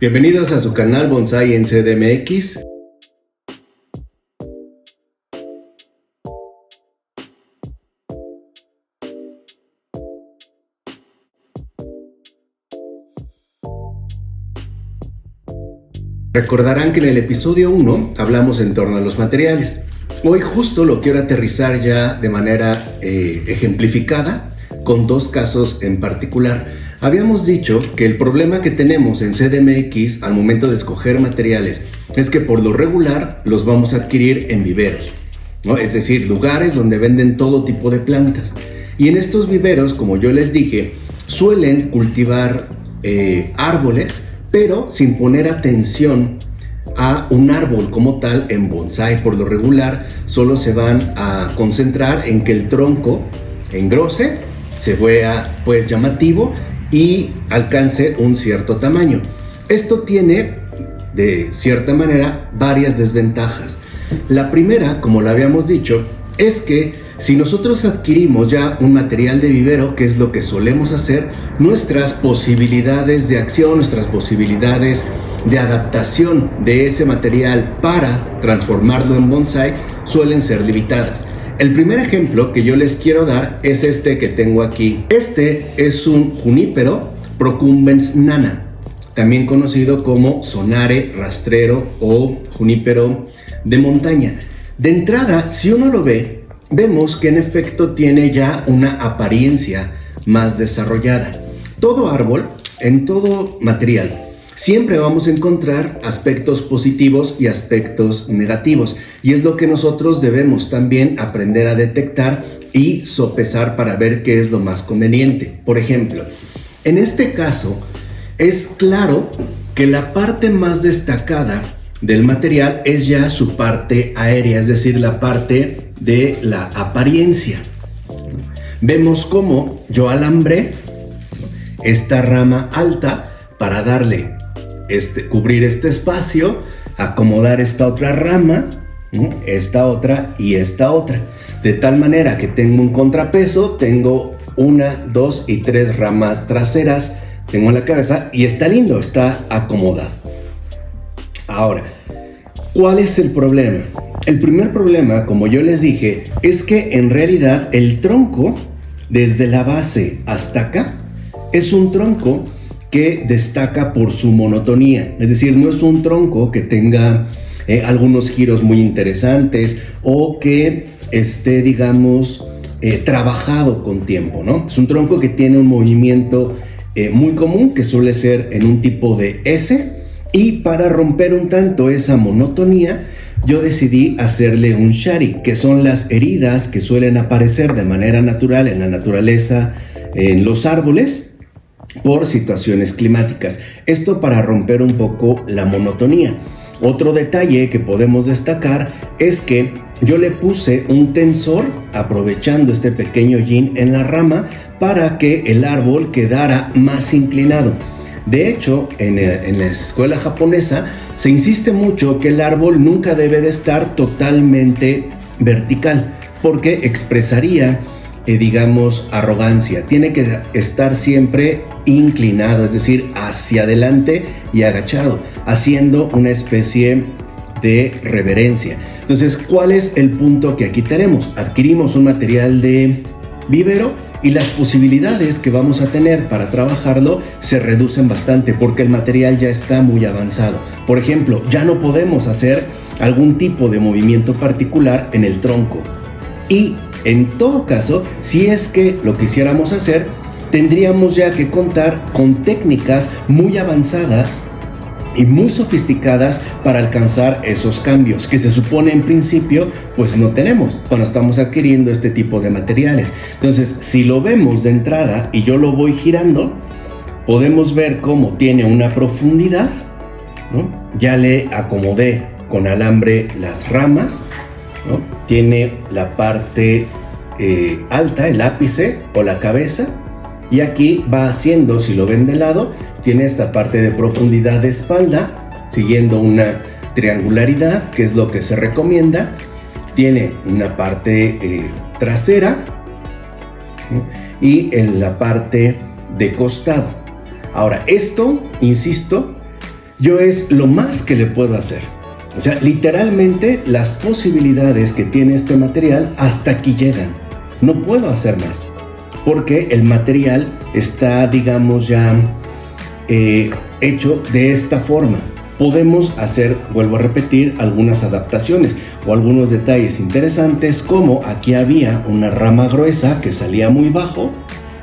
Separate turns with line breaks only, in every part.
Bienvenidos a su canal Bonsai en CDMX. Recordarán que en el episodio 1 hablamos en torno a los materiales. Hoy justo lo quiero aterrizar ya de manera ejemplificada con dos casos en particular. Habíamos dicho que el problema que tenemos en CDMX al momento de escoger materiales es que por lo regular los vamos a adquirir en viveros, ¿no? Es decir, lugares donde venden todo tipo de plantas. Y en estos viveros, como yo les dije, suelen cultivar árboles, pero sin poner atención a un árbol como tal en bonsai. Por lo regular solo se van a concentrar en que el tronco engrose, se vea pues llamativo y alcance un cierto tamaño. Esto tiene de cierta manera varias desventajas. La primera, como lo habíamos dicho, es que si nosotros adquirimos ya un material de vivero, que es lo que solemos hacer, nuestras posibilidades de acción, nuestras posibilidades de adaptación de ese material para transformarlo en bonsai suelen ser limitadas. El primer ejemplo que yo les quiero dar es este que tengo aquí. Este es un junípero Procumbens nana, también conocido como sonare rastrero o junípero de montaña. De entrada, si uno lo ve, vemos que en efecto tiene ya una apariencia más desarrollada. Todo árbol, en todo material, siempre vamos a encontrar aspectos positivos y aspectos negativos, y es lo que nosotros debemos también aprender a detectar y sopesar para ver qué es lo más conveniente. Por ejemplo, en este caso es claro que la parte más destacada del material es ya su parte aérea, es decir, la parte de la apariencia. Vemos cómo yo alambré esta rama alta para darle cubrir este espacio, acomodar esta otra rama, esta otra y esta otra, de tal manera que tengo un contrapeso, tengo 1, 2 y 3 ramas traseras, tengo la cabeza y está lindo, está acomodado. Ahora, ¿cuál es el problema? El primer problema, como yo les dije, es que en realidad el tronco, desde la base hasta acá, es un tronco que destaca por su monotonía. Es decir, no es un tronco que tenga algunos giros muy interesantes o que esté, digamos, trabajado con tiempo, ¿no? Es un tronco que tiene un movimiento muy común, que suele ser en un tipo de S, y para romper un tanto esa monotonía, yo decidí hacerle un shari, que son las heridas que suelen aparecer de manera natural en la naturaleza, en los árboles, por situaciones climáticas. Esto para romper un poco la monotonía. Otro detalle que podemos destacar es que yo le puse un tensor aprovechando este pequeño yin en la rama para que el árbol quedara más inclinado. De hecho, en la escuela japonesa se insiste mucho que el árbol nunca debe de estar totalmente vertical, porque expresaría digamos, arrogancia. Tiene que estar siempre inclinado, es decir, hacia adelante y agachado, haciendo una especie de reverencia. Entonces, ¿cuál es el punto que aquí tenemos? Adquirimos un material de vivero y las posibilidades que vamos a tener para trabajarlo se reducen bastante porque el material ya está muy avanzado. Por ejemplo, ya no podemos hacer algún tipo de movimiento particular en el tronco. Y en todo caso, si es que lo quisiéramos hacer, tendríamos ya que contar con técnicas muy avanzadas y muy sofisticadas para alcanzar esos cambios que se supone en principio pues no tenemos cuando estamos adquiriendo este tipo de materiales. Entonces, si lo vemos de entrada y yo lo voy girando, podemos ver cómo tiene una profundidad, ¿no? Ya le acomodé con alambre las ramas, ¿no? Tiene la parte alta, el ápice o la cabeza, y aquí va haciendo, si lo ven de lado, tiene esta parte de profundidad de espalda, siguiendo una triangularidad, que es lo que se recomienda. Tiene una parte trasera, ¿no? Y en la parte de costado. Ahora, esto, insisto, yo es lo más que le puedo hacer. O sea, literalmente las posibilidades que tiene este material hasta aquí llegan. No puedo hacer más, porque el material está, digamos, ya hecho de esta forma. Podemos hacer, vuelvo a repetir, algunas adaptaciones o algunos detalles interesantes, como aquí había una rama gruesa que salía muy bajo,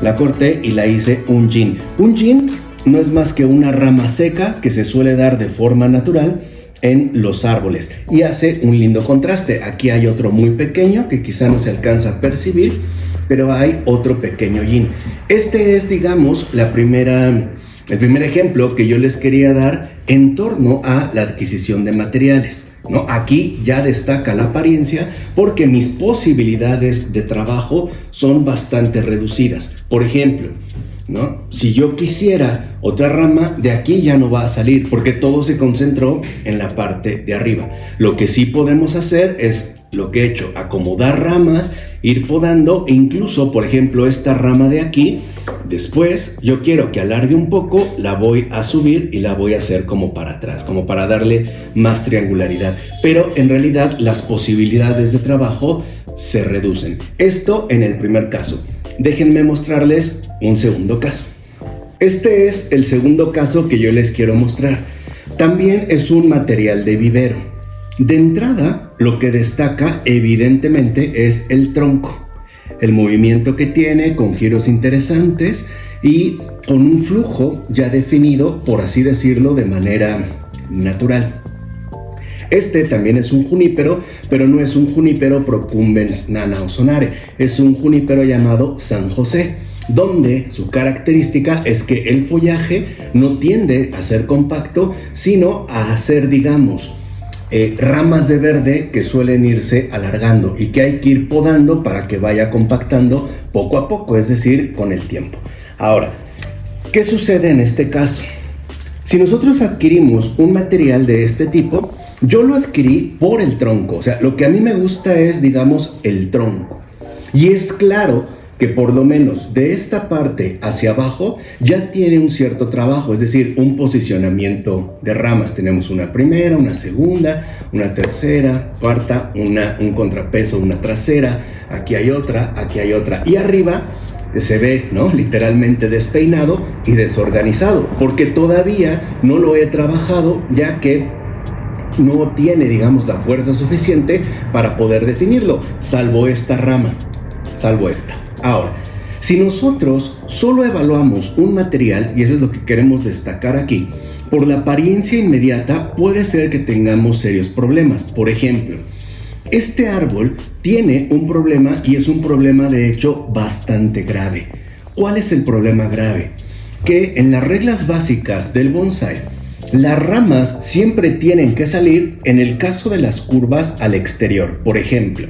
la corté y la hice un yin. Un yin no es más que una rama seca que se suele dar de forma natural en los árboles y hace un lindo contraste. Aquí hay otro muy pequeño que quizá no se alcanza a percibir, pero hay otro pequeño yin. Este es, digamos, el primer ejemplo que yo les quería dar en torno a la adquisición de materiales, ¿no? Aquí ya destaca la apariencia porque mis posibilidades de trabajo son bastante reducidas. Por ejemplo, ¿no? Si yo quisiera otra rama, de aquí ya no va a salir porque todo se concentró en la parte de arriba. Lo que sí podemos hacer es lo que he hecho, acomodar ramas, ir podando, e incluso, por ejemplo, esta rama de aquí, después yo quiero que alargue un poco, la voy a subir y la voy a hacer como para atrás, como para darle más triangularidad. Pero en realidad las posibilidades de trabajo se reducen. Esto en el primer caso. Déjenme mostrarles un segundo caso. Este es el segundo caso que yo les quiero mostrar. También es un material de vivero. De entrada, lo que destaca evidentemente es el tronco, el movimiento que tiene con giros interesantes y con un flujo ya definido, por así decirlo, de manera natural. Este también es un junípero, pero no es un junípero procumbens nana osonare, es un junípero llamado San José, donde su característica es que el follaje no tiende a ser compacto, sino a ser, digamos, ramas de verde que suelen irse alargando y que hay que ir podando para que vaya compactando poco a poco, es decir, con el tiempo. Ahora, ¿qué sucede en este caso? Si nosotros adquirimos un material de este tipo, yo lo adquirí por el tronco, o sea, lo que a mí me gusta es, digamos, el tronco. Y es claro que por lo menos de esta parte hacia abajo ya tiene un cierto trabajo, es decir, un posicionamiento de ramas. Tenemos una primera, una segunda, una tercera, cuarta, un contrapeso, una trasera, aquí hay otra, y arriba se ve, ¿no?, literalmente despeinado y desorganizado, porque todavía no lo he trabajado, ya que no tiene, digamos, la fuerza suficiente para poder definirlo, salvo esta rama, salvo esta. Ahora, si nosotros solo evaluamos un material, y eso es lo que queremos destacar aquí, por la apariencia inmediata puede ser que tengamos serios problemas. Por ejemplo, este árbol tiene un problema, y es un problema de hecho bastante grave. ¿Cuál es el problema grave? Que en las reglas básicas del bonsái, las ramas siempre tienen que salir, en el caso de las curvas, al exterior. Por ejemplo,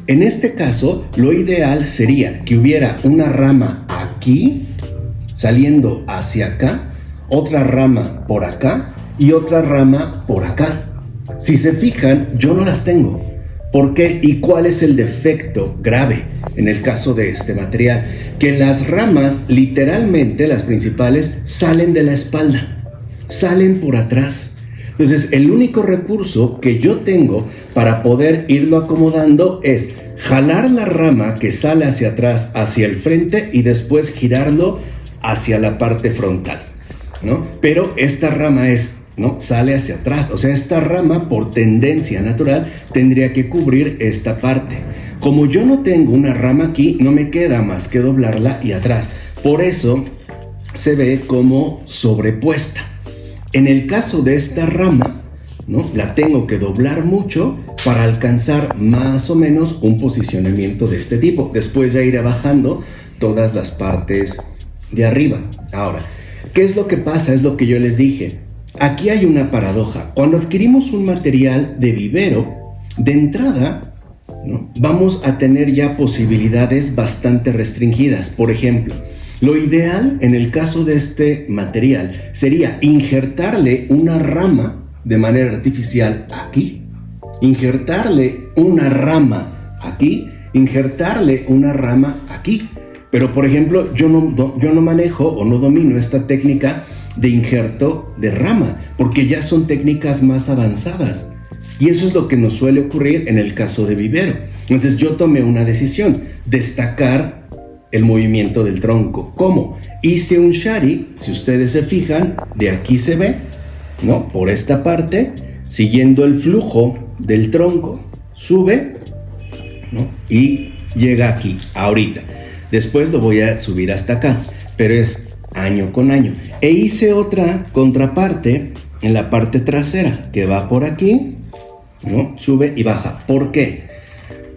en este caso, lo ideal sería que hubiera una rama aquí, saliendo hacia acá, otra rama por acá y otra rama por acá. Si se fijan, yo no las tengo. ¿Por qué? ¿Y cuál es el defecto grave en el caso de este material? Que las ramas, literalmente las principales, salen de la espalda, salen por atrás. Entonces, el único recurso que yo tengo para poder irlo acomodando es jalar la rama que sale hacia atrás, hacia el frente, y después girarlo hacia la parte frontal, ¿no? Pero esta rama ¿no?, sale hacia atrás. O sea, esta rama, por tendencia natural, tendría que cubrir esta parte. Como yo no tengo una rama aquí, no me queda más que doblarla y atrás. Por eso se ve como sobrepuesta. En el caso de esta rama, ¿no?, la tengo que doblar mucho para alcanzar más o menos un posicionamiento de este tipo. Después ya iré bajando todas las partes de arriba. Ahora, ¿qué es lo que pasa? Es lo que yo les dije. Aquí hay una paradoja. Cuando adquirimos un material de vivero, de entrada, ¿no?, vamos a tener ya posibilidades bastante restringidas. Por ejemplo, lo ideal en el caso de este material sería injertarle una rama de manera artificial aquí, injertarle una rama aquí, injertarle una rama aquí. Pero, por ejemplo, yo no manejo o no domino esta técnica de injerto de rama, porque ya son técnicas más avanzadas. Y eso es lo que nos suele ocurrir en el caso de vivero. Entonces yo tomé una decisión, destacar el movimiento del tronco. ¿Cómo? Hice un shari, si ustedes se fijan, de aquí se ve, ¿no? Por esta parte, siguiendo el flujo del tronco, sube, ¿no? Y llega aquí, ahorita. Después lo voy a subir hasta acá, pero es año con año. E hice otra contraparte en la parte trasera, que va por aquí, ¿no? Sube y baja. ¿Por qué?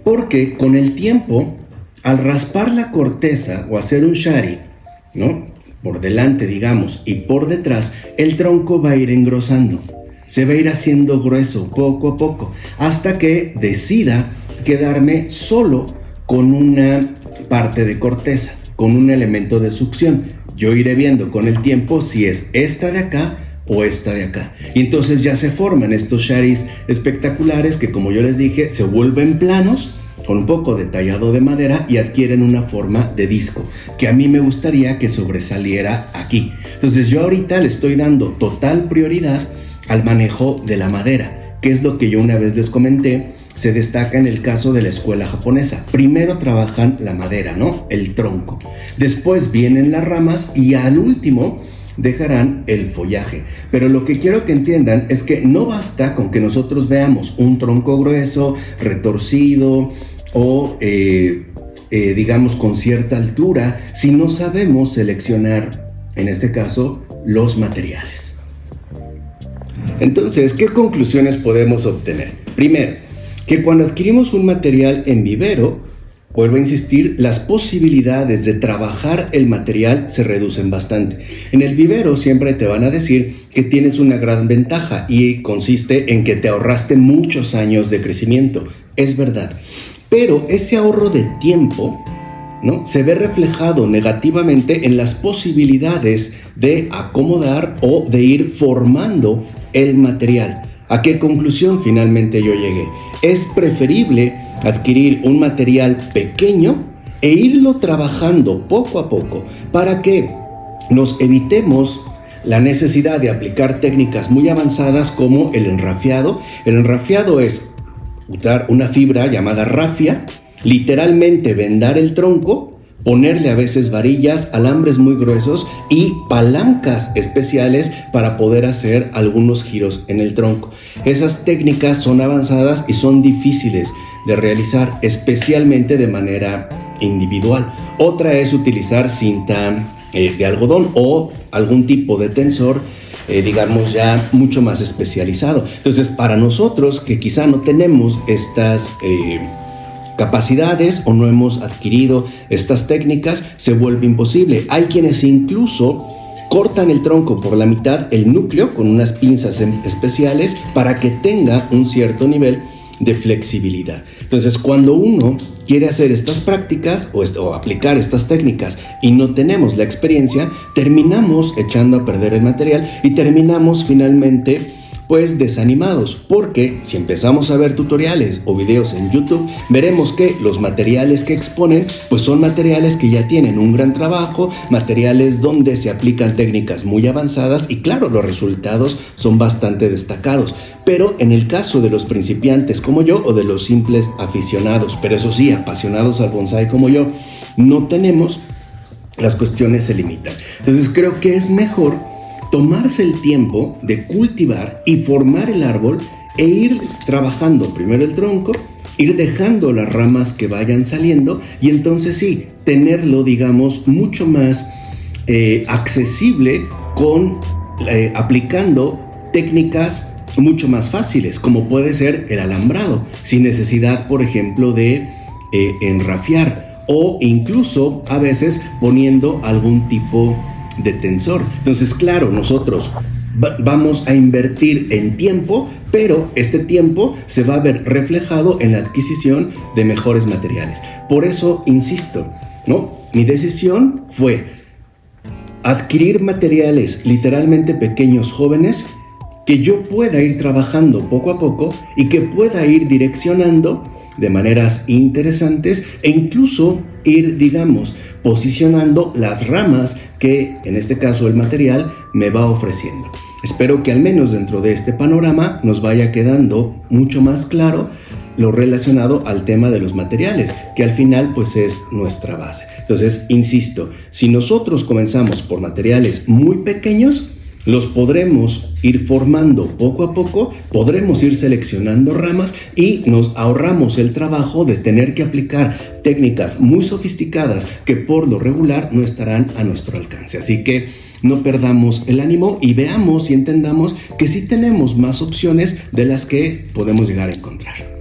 Porque con el tiempo, al raspar la corteza o hacer un shari, ¿no? Por delante, digamos, y por detrás, el tronco va a ir engrosando. Se va a ir haciendo grueso poco a poco, hasta que decida quedarme solo con una parte de corteza, con un elemento de succión. Yo iré viendo con el tiempo si es esta de acá o esta de acá. Y entonces ya se forman estos sharis espectaculares que, como yo les dije, se vuelven planos con un poco de tallado de madera y adquieren una forma de disco, que a mí me gustaría que sobresaliera aquí. Entonces yo ahorita le estoy dando total prioridad al manejo de la madera, que es lo que yo una vez les comenté, se destaca en el caso de la escuela japonesa. Primero trabajan la madera, ¿no? El tronco. Después vienen las ramas y al último dejarán el follaje. Pero lo que quiero que entiendan es que no basta con que nosotros veamos un tronco grueso, retorcido o digamos con cierta altura si no sabemos seleccionar, en este caso, los materiales. Entonces, ¿qué conclusiones podemos obtener? Primero, que cuando adquirimos un material en vivero, vuelvo a insistir, las posibilidades de trabajar el material se reducen bastante. En el vivero siempre te van a decir que tienes una gran ventaja y consiste en que te ahorraste muchos años de crecimiento. Es verdad. Pero ese ahorro de tiempo, ¿no?, se ve reflejado negativamente en las posibilidades de acomodar o de ir formando el material. ¿A qué conclusión finalmente yo llegué? Es preferible adquirir un material pequeño e irlo trabajando poco a poco para que nos evitemos la necesidad de aplicar técnicas muy avanzadas como el enrafiado. El enrafiado es usar una fibra llamada rafia, literalmente vendar el tronco, ponerle a veces varillas, alambres muy gruesos y palancas especiales para poder hacer algunos giros en el tronco. Esas técnicas son avanzadas y son difíciles de realizar, especialmente de manera individual. Otra es utilizar cinta de algodón o algún tipo de tensor, digamos ya mucho más especializado. Entonces, para nosotros que quizá no tenemos estas capacidades o no hemos adquirido estas técnicas, se vuelve imposible. Hay quienes incluso cortan el tronco por la mitad, el núcleo, con unas pinzas especiales para que tenga un cierto nivel de flexibilidad. Entonces, cuando uno quiere hacer estas prácticas o aplicar estas técnicas y no tenemos la experiencia, terminamos echando a perder el material y terminamos finalmente pues desanimados, porque si empezamos a ver tutoriales o videos en YouTube, veremos que los materiales que exponen pues son materiales que ya tienen un gran trabajo, materiales donde se aplican técnicas muy avanzadas y claro, los resultados son bastante destacados. Pero en el caso de los principiantes como yo o de los simples aficionados, pero eso sí, apasionados al bonsái como yo, no tenemos, las cuestiones se limitan. Entonces creo que es mejor tomarse el tiempo de cultivar y formar el árbol e ir trabajando primero el tronco, ir dejando las ramas que vayan saliendo y entonces sí, tenerlo, digamos, mucho más accesible con aplicando técnicas mucho más fáciles, como puede ser el alambrado, sin necesidad, por ejemplo, de enrafiar o incluso a veces poniendo algún tipo de tensor. Entonces, claro, nosotros vamos a invertir en tiempo, pero este tiempo se va a ver reflejado en la adquisición de mejores materiales. Por eso, insisto, ¿no? Mi decisión fue adquirir materiales literalmente pequeños, jóvenes, que yo pueda ir trabajando poco a poco y que pueda ir direccionando de maneras interesantes e incluso ir, digamos, posicionando las ramas que, en este caso, el material me va ofreciendo. Espero que al menos dentro de este panorama nos vaya quedando mucho más claro lo relacionado al tema de los materiales, que al final pues es nuestra base. Entonces, insisto, si nosotros comenzamos por materiales muy pequeños, los podremos ir formando poco a poco, podremos ir seleccionando ramas y nos ahorramos el trabajo de tener que aplicar técnicas muy sofisticadas que por lo regular no estarán a nuestro alcance. Así que no perdamos el ánimo y veamos y entendamos que sí tenemos más opciones de las que podemos llegar a encontrar.